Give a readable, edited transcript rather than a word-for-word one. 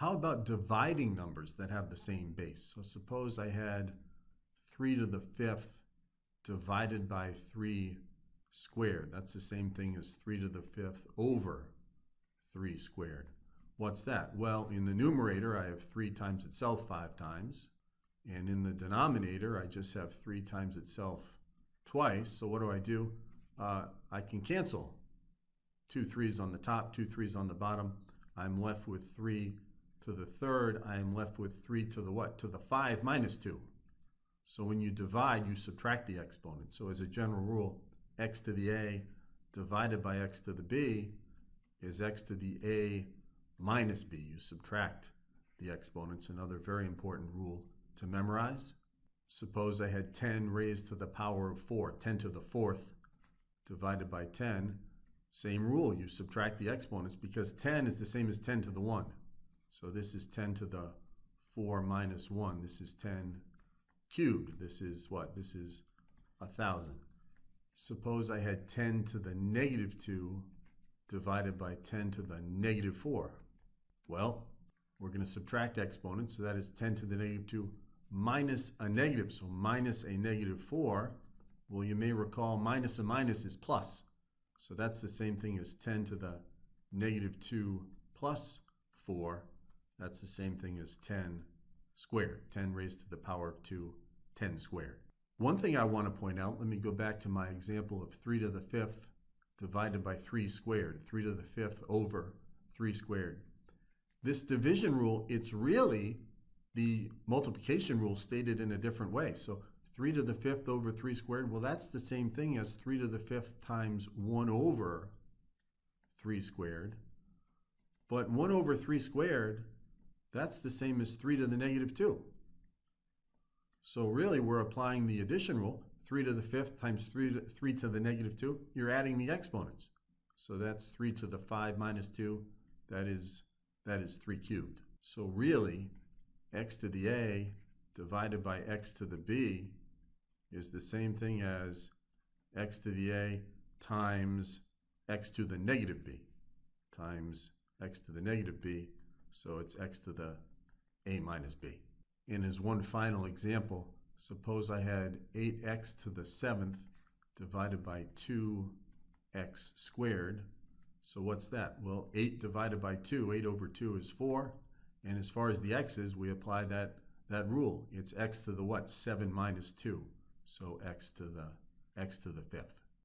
How about dividing numbers that have the same base? So suppose I had 3 to the 5th divided by 3 squared. That's the same thing as 3 to the 5th over 3 squared. What's that? Well, in the numerator, I have 3 times itself 5 times. And in the denominator, I just have 3 times itself twice. So what do? I can cancel 2 3's on the top, 2 3's on the bottom. I'm left with 3 to the 3rd. I am left with 3 to the what? To the 5 minus 2. So when you divide, you subtract the exponent. So as a general rule, x to the a divided by x to the b is x to the a minus b. You subtract the exponents, another very important rule to memorize. Suppose I had 10 raised to the power of 4, 10 to the 4th divided by 10. Same rule, you subtract the exponents because 10 is the same as 10 to the 1. So this is 10 to the 4 minus 1. This is 10 cubed. This is what? This is 1,000. Suppose I had 10 to the negative 2 divided by 10 to the negative 4. Well, we're going to subtract exponents, so that is 10 to the negative 2 minus a negative. So minus a negative 4. Well, you may recall minus a minus is plus. So that's the same thing as 10 to the negative 2 plus 4. That's the same thing as 10 squared. 10 raised to the power of 2, 10 squared. One thing I want to point out, let me go back to my example of 3 to the 5th divided by 3 squared. 3 to the 5th over 3 squared. This division rule, it's really the multiplication rule stated in a different way. So 3 to the 5th over 3 squared, well, that's the same thing as 3 to the 5th times 1 over 3 squared. But 1 over 3 squared, that's the same as 3 to the negative 2. So really, we're applying the addition rule. 3 to the 5th times 3 to the negative 2. You're adding the exponents. So that's 3 to the 5 minus 2. That is 3 cubed. So really, x to the a divided by x to the b is the same thing as x to the a times x to the negative b times x to the negative b. So it's x to the a minus b. And as one final example, suppose I had 8x to the 7th divided by 2x squared. So what's that? Well, 8 divided by 2, 8 over 2 is 4. And as far as the x's, we apply that rule. It's x to the what? 7 minus 2. So x to the 5th.